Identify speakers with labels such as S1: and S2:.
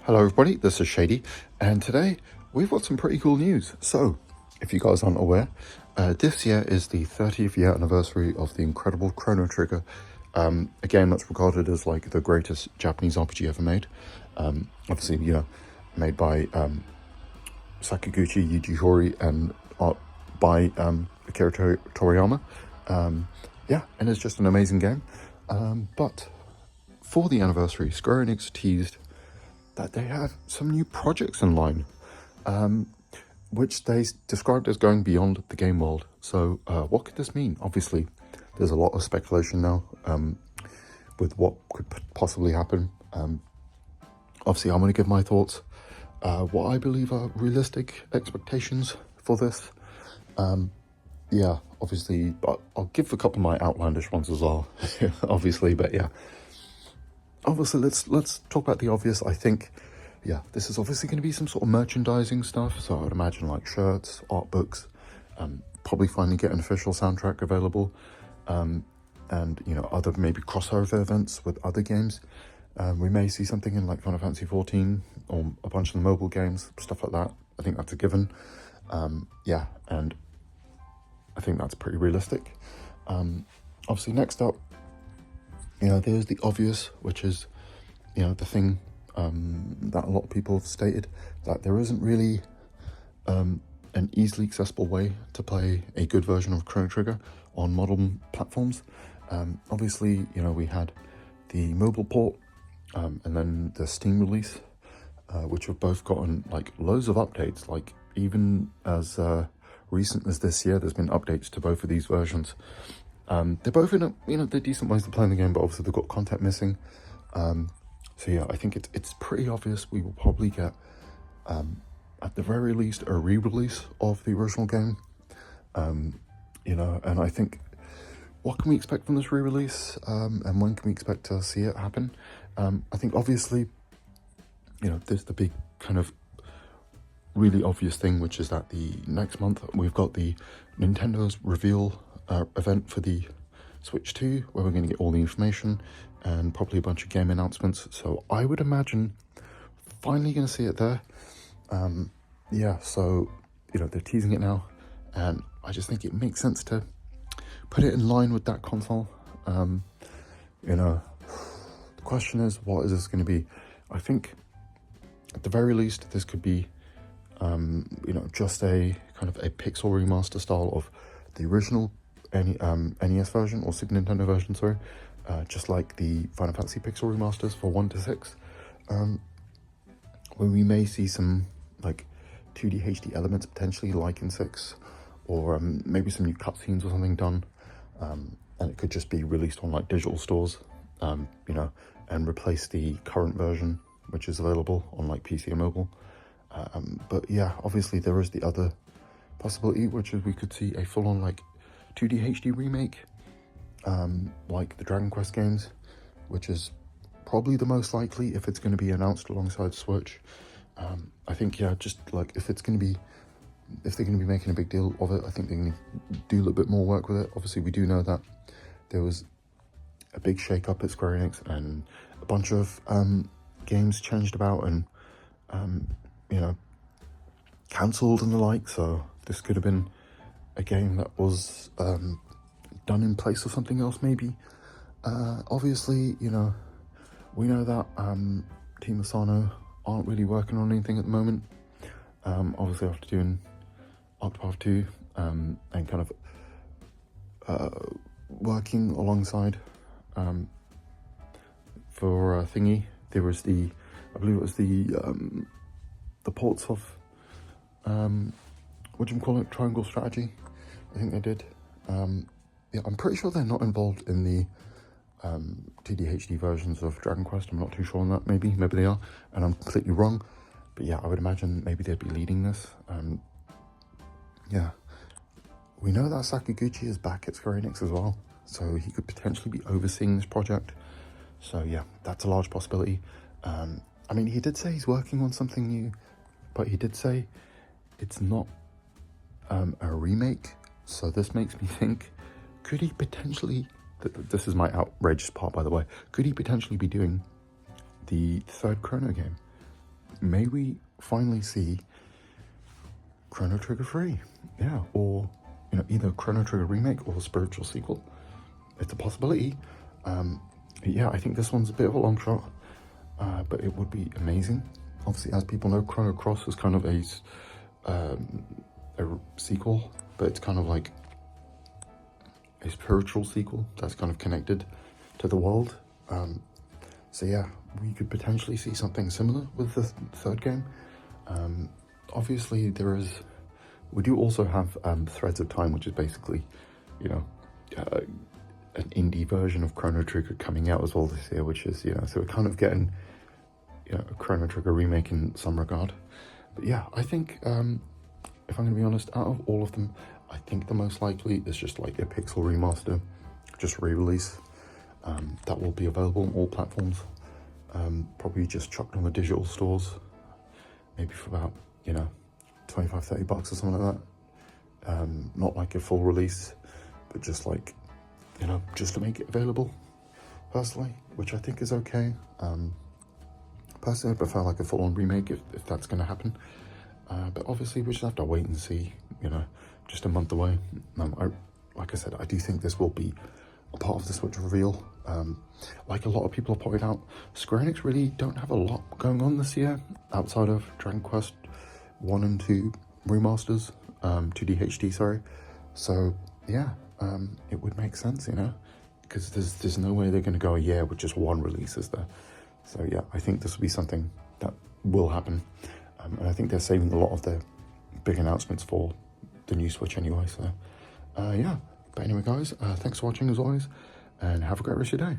S1: Hello everybody, this is Shady, and today we've got some pretty cool news. So, if you guys aren't aware, this year is the 30th year anniversary of the incredible Chrono Trigger, a game that's regarded as like the greatest Japanese RPG ever made. Obviously, made by Sakaguchi Yujihori and art by Akira Toriyama. Yeah, and it's just an amazing game. But for the anniversary, Square Enix teased that they have some new projects in line, which they described as going beyond the game world. So what could this mean? Obviously, there's a lot of speculation now with what could possibly happen. Obviously, I'm going to give my thoughts, what I believe are realistic expectations for this. Yeah, obviously, I'll give a couple of my outlandish ones as well, obviously, but yeah. Obviously, let's talk about the obvious. I think, yeah, this is obviously going to be some sort of merchandising stuff. So I would imagine like shirts, art books, probably finally get an official soundtrack available, and other maybe crossover events with other games. We may see something in like Final Fantasy 14 or a bunch of the mobile games, stuff like that. I think that's a given. Yeah, and I think that's pretty realistic. Obviously, next up, there's the obvious, which is, the thing that a lot of people have stated, that there isn't really an easily accessible way to play a good version of Chrono Trigger on modern platforms. Obviously, we had the mobile port and then the Steam release, which have both gotten like loads of updates. Like even as recent as this year, there's been updates to both of these versions. They're both in they're decent ways to play the game, but obviously they've got content missing. So yeah, I think it's pretty obvious we will probably get, at the very least, a re-release of the original game. And I think, what can we expect from this re-release, and when can we expect to see it happen? I think obviously, there's the big kind of really obvious thing, which is that the next month we've got the Nintendo's reveal event for the Switch 2, where we're going to get all the information and probably a bunch of game announcements. So I would imagine finally going to see it there. Yeah, so they're teasing it now, and I just think it makes sense to put it in line with that console. The question is, what is this going to be? I think at the very least this could be just a kind of a pixel remaster style of the original NES version, or Super Nintendo version, sorry, just like the Final Fantasy pixel remasters for 1 to 6, where we may see some like 2D HD elements potentially, like in 6, or maybe some new cutscenes or something done, and it could just be released on like digital stores, and replace the current version, which is available on like PC and mobile. But yeah, obviously there is the other possibility, which is we could see a full-on like 2D HD remake, like the Dragon Quest games, which is probably the most likely if it's going to be announced alongside Switch. I think, yeah, just like if they're going to be making a big deal of it, I think they can do a little bit more work with it. Obviously, we do know that there was a big shake-up at Square Enix, and a bunch of games changed about and cancelled and the like, so this could have been a game that was done in place of something else, maybe. Obviously, we know that Team Asano aren't really working on anything at the moment. Obviously, after doing Octopath 2 and kind of working alongside for Thingy, there was I believe it was the ports of Triangle Strategy. I think they did. Yeah, I'm pretty sure they're not involved in the 2D HD versions of Dragon Quest. I'm not too sure on that. Maybe they are, and I'm completely wrong. But yeah, I would imagine maybe they'd be leading this. Yeah, we know that Sakaguchi is back at Square Enix as well, so he could potentially be overseeing this project. So yeah, that's a large possibility. I mean, he did say he's working on something new, but he did say it's not a remake. So this makes me think, could he potentially, this is my outrageous part by the way, could he potentially be doing the third Chrono game? may we finally see Chrono Trigger 3, yeah, or either Chrono Trigger Remake or a spiritual sequel. It's a possibility. Yeah, I think this one's a bit of a long shot, but it would be amazing. Obviously, as people know, Chrono Cross is kind of a sequel, but it's kind of like a spiritual sequel that's kind of connected to the world. So yeah, we could potentially see something similar with the third game. Obviously, we do also have Threads of Time, which is basically, an indie version of Chrono Trigger coming out as well this year, which is, so we're kind of getting, a Chrono Trigger remake in some regard. But yeah, I think, if I'm going to be honest, out of all of them, I think the most likely is just like a pixel remaster, just re-release. That will be available on all platforms. Probably just chucked on the digital stores, maybe for about, $25-30 or something like that. Not like a full release, but just like, just to make it available, personally, which I think is okay. Personally, I prefer like a full-on remake if that's going to happen. But obviously, we just have to wait and see, just a month away. Like I said, I do think this will be a part of the Switch reveal. Like a lot of people have pointed out, Square Enix really don't have a lot going on this year outside of Dragon Quest 1 and 2 remasters, 2D HD, sorry. So yeah, it would make sense, because there's no way they're going to go a year with just one release, is there? So yeah, I think this will be something that will happen, and I think they're saving a lot of their big announcements for the new Switch anyway. So yeah, but anyway, guys, thanks for watching as always, and have a great rest of your day.